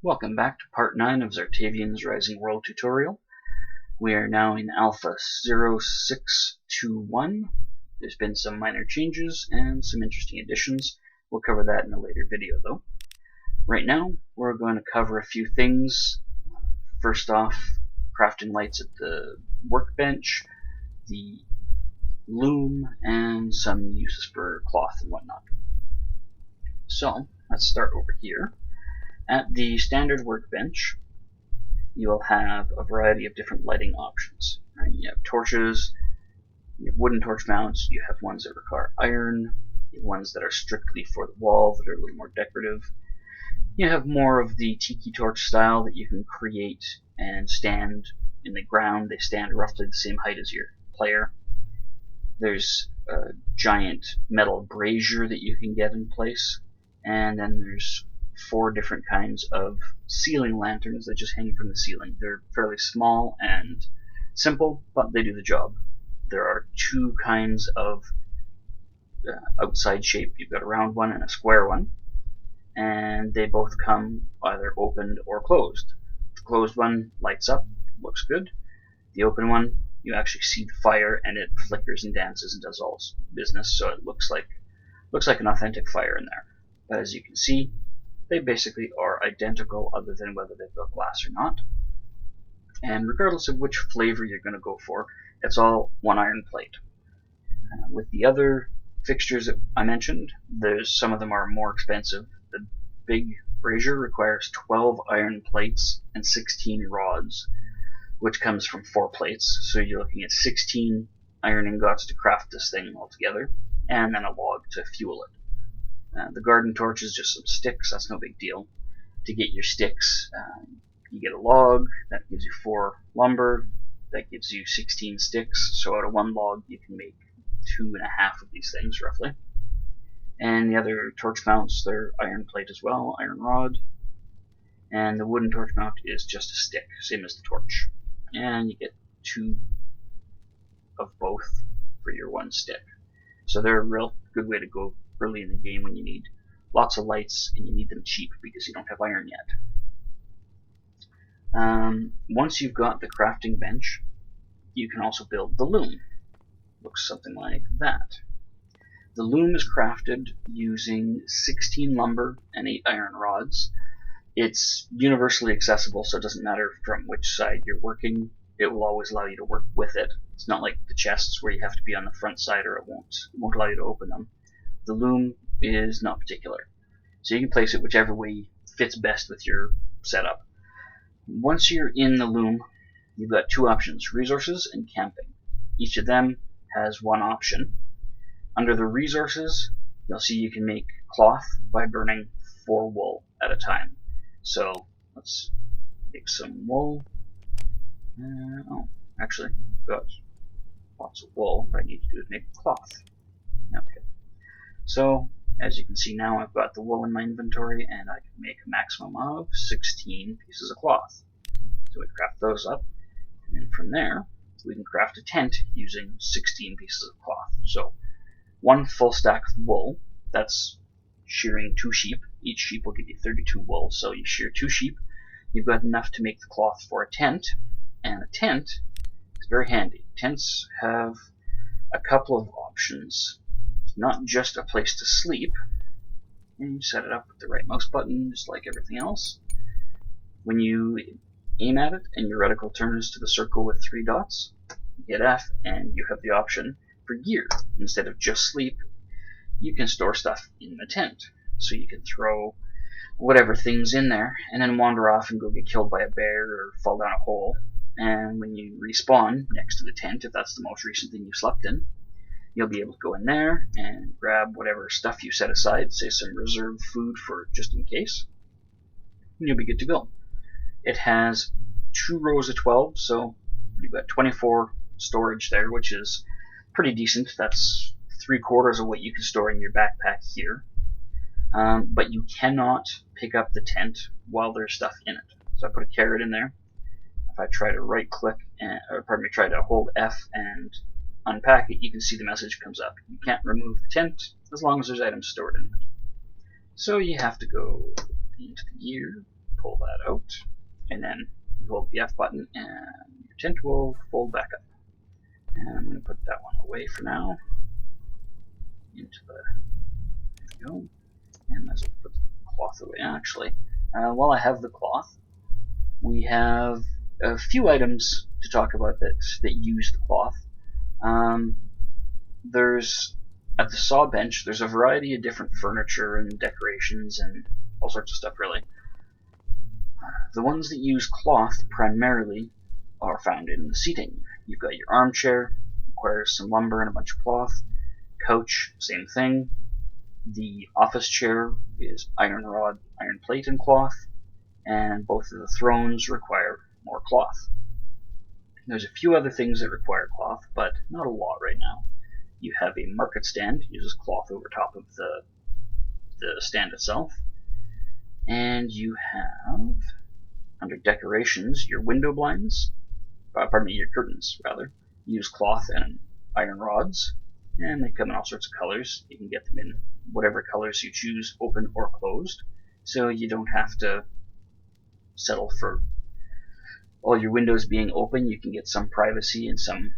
Welcome back to part 9 of Zartavian's Rising World tutorial. We are now in Alpha 0621. There's been some minor changes and some interesting additions. We'll cover that in a later video though. Right now we're going to cover a few things. First off, crafting lights at the workbench, the loom, and some uses for cloth and whatnot. So let's start over here. At the standard workbench, you'll have a variety of different lighting options. Right? You have torches, you have wooden torch mounts, you have ones that require iron, you have ones that are strictly for the wall that are a little more decorative. You have more of the tiki torch style that you can create and stand in the ground. They stand roughly the same height as your player. There's a giant metal brazier that you can get in place, and then there's 4 different kinds of ceiling lanterns that just hang from the ceiling. They're fairly small and simple, but they do the job. There are 2 kinds of outside shape. You've got a round one and a square one, and they both come either opened or closed. The closed one lights up, looks good. The open one, you actually see the fire and it flickers and dances and does all its business, so it looks like an authentic fire in there. But as you can see, they basically are identical other than whether they've got glass or not. And regardless of which flavor you're going to go for, it's all 1 iron plate. With the other fixtures that I mentioned, some of them are more expensive. The big brazier requires 12 iron plates and 16 rods, which comes from 4 plates. So you're looking at 16 iron ingots to craft this thing altogether, and then a log to fuel it. The garden torch is just some sticks, that's no big deal. To get your sticks, you get a log, that gives you 4 lumber, that gives you 16 sticks, so out of 1 log you can make 2.5 of these things, roughly. And the other torch mounts, they're iron plate as well, iron rod. And the wooden torch mount is just a stick, same as the torch. And you get 2 of both for your 1 stick. So they're a real good way to go early in the game when you need lots of lights and you need them cheap because you don't have iron yet. Once you've got the crafting bench, you can also build the loom. Looks something like that. The loom is crafted using 16 lumber and 8 iron rods. It's universally accessible, so it doesn't matter from which side you're working. It will always allow you to work with it. It's not like the chests where you have to be on the front side or it won't allow you to open them. The loom is not particular, so you can place it whichever way fits best with your setup. Once you're in the loom, you've got 2 options, resources and camping. Each of them has 1 option. Under the resources, you'll see you can make cloth by burning 4 wool at a time. So let's make some wool. Actually, I've got lots of wool. What I need to do is make cloth. Okay. So, as you can see now, I've got the wool in my inventory, and I can make a maximum of 16 pieces of cloth. So we craft those up, and then from there, we can craft a tent using 16 pieces of cloth. So, 1 full stack of wool, that's shearing 2 sheep. Each sheep will give you 32 wool, so you shear 2 sheep. You've got enough to make the cloth for a tent, and a tent is very handy. Tents have a couple of options. Not just a place to sleep, and you set it up with the right mouse button just like everything else. When you aim at it and your reticle turns to the circle with 3 dots, you hit F and you have the option for gear. Instead of just sleep, you can store stuff in the tent. So you can throw whatever things in there and then wander off and go get killed by a bear or fall down a hole. And when you respawn next to the tent, if that's the most recent thing you slept in, you'll be able to go in there and grab whatever stuff you set aside, say some reserve food for just in case, and you'll be good to go. It has 2 rows of 12, so you've got 24 storage there, which is pretty decent. That's 3/4 of what you can store in your backpack here. But you cannot pick up the tent while there's stuff in it. So I put a carrot in there. If I try to try to hold F and unpack it, you can see the message comes up. You can't remove the tent as long as there's items stored in it. So you have to go into the gear, pull that out, and then you hold the F button and your tent will fold back up. And I'm going to put that one away for now. Into the, there we go. And let's put the cloth away. Actually, while I have the cloth, we have a few items to talk about that use the cloth. There's at the saw bench, there's a variety of different furniture and decorations and all sorts of stuff, really. The ones that use cloth primarily are found in the seating. You've got your armchair, requires some lumber and a bunch of cloth. Couch, same thing. The office chair is iron rod, iron plate, and cloth. And both of the thrones require more cloth. There's a few other things that require cloth, but not a lot right now. You have a market stand, uses cloth over top of the stand itself. And you have, under decorations, your window blinds, your curtains, rather, use cloth and iron rods, and they come in all sorts of colors. You can get them in whatever colors you choose, open or closed, so you don't have to settle for all your windows being open. You can get some privacy and some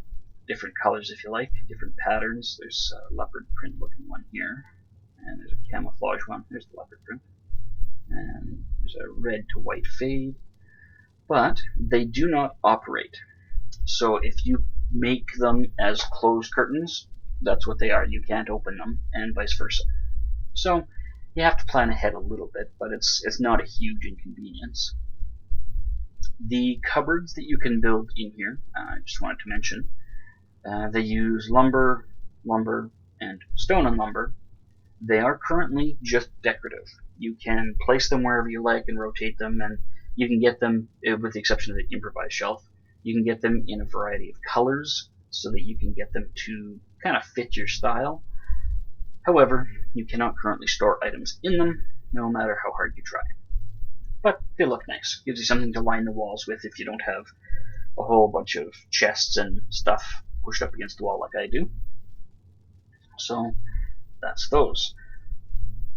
different colors if you like, different patterns. There's a leopard print looking one here, and there's a camouflage one. There's the leopard print. And there's a red to white fade. But they do not operate. So if you make them as closed curtains, that's what they are. You can't open them, and vice versa. So you have to plan ahead a little bit, but it's not a huge inconvenience. The cupboards that you can build in here, I just wanted to mention, they use lumber, and stone and lumber. They are currently just decorative. You can place them wherever you like and rotate them, and you can get them, with the exception of the improvised shelf, you can get them in a variety of colors so that you can get them to kind of fit your style. However, you cannot currently store items in them, no matter how hard you try. But they look nice. Gives you something to line the walls with if you don't have a whole bunch of chests and stuff pushed up against the wall like I do. So that's those.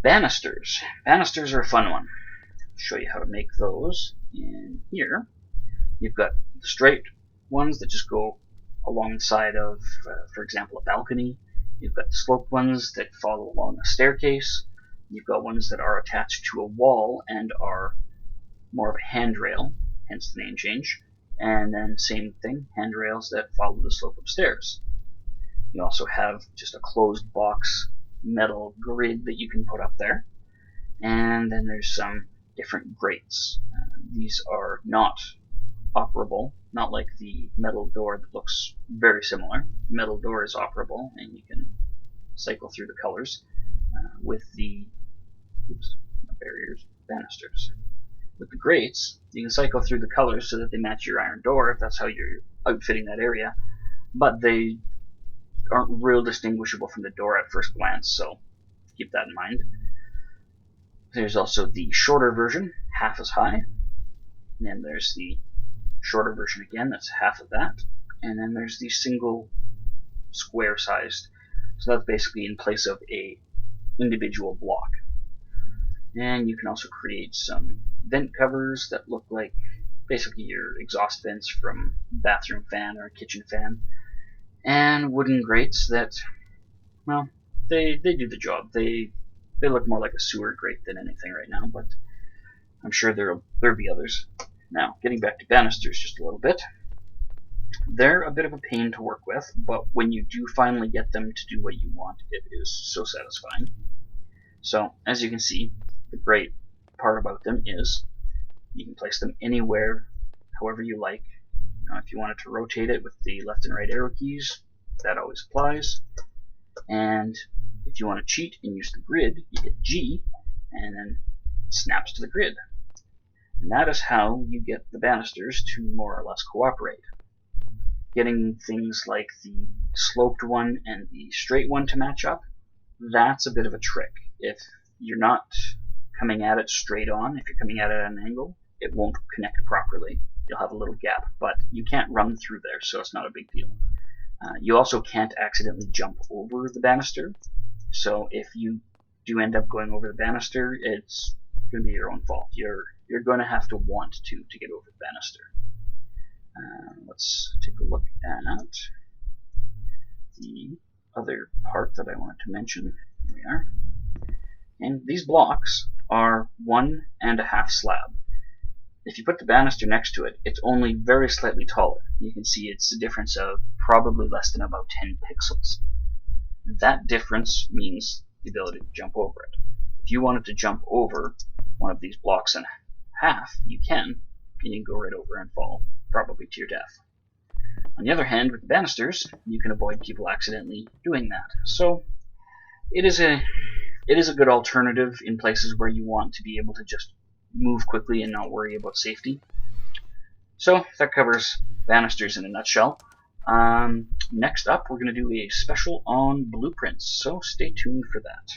Banisters. Banisters are a fun one. I'll show you how to make those in here. You've got the straight ones that just go along the side of, for example, a balcony. You've got the sloped ones that follow along a staircase. You've got ones that are attached to a wall and are more of a handrail, hence the name change. And then same thing, handrails that follow the slope of stairs. You also have just a closed box metal grid that you can put up there. And then there's some different grates. These are not operable, not like the metal door that looks very similar. The metal door is operable, and you can cycle through the colors with the banisters. With the grates, you can cycle through the colors so that they match your iron door if that's how you're outfitting that area, but they aren't real distinguishable from the door at first glance, so keep that in mind. There's also the shorter version, half as high, and then there's the shorter version again, that's half of that, and then there's the single square sized, so that's basically in place of a individual block. And you can also create some vent covers that look like basically your exhaust vents from a bathroom fan or a kitchen fan, and wooden grates that, well, they do the job. They look more like a sewer grate than anything right now, but I'm sure there'll be others. Now, getting back to banisters just a little bit. They're a bit of a pain to work with, but when you do finally get them to do what you want, it is so satisfying. So, as you can see, the great part about them is you can place them anywhere, however you like. Now, if you wanted to rotate it with the left and right arrow keys, that always applies. And if you want to cheat and use the grid, you hit G, and then it snaps to the grid. And that is how you get the banisters to more or less cooperate. Getting things like the sloped one and the straight one to match up, that's a bit of a trick. If you're not coming at it straight on, if you're coming at it at an angle, it won't connect properly. You'll have a little gap, but you can't run through there, so it's not a big deal. You also can't accidentally jump over the banister, so if you do end up going over the banister, it's going to be your own fault. You're you're going to have to want to get over the banister. Let's take a look at the other part that I wanted to mention. Here we are. And these blocks are 1.5 slab. If you put the banister next to it, it's only very slightly taller. You can see it's a difference of probably less than about 10 pixels. That difference means the ability to jump over it. If you wanted to jump over one of these blocks in half, you can, and you can go right over and fall, probably to your death. On the other hand, with the banisters, you can avoid people accidentally doing that. So it is a good alternative in places where you want to be able to just move quickly and not worry about safety. So that covers banisters in a nutshell. Next up, we're going to do a special on blueprints, so stay tuned for that.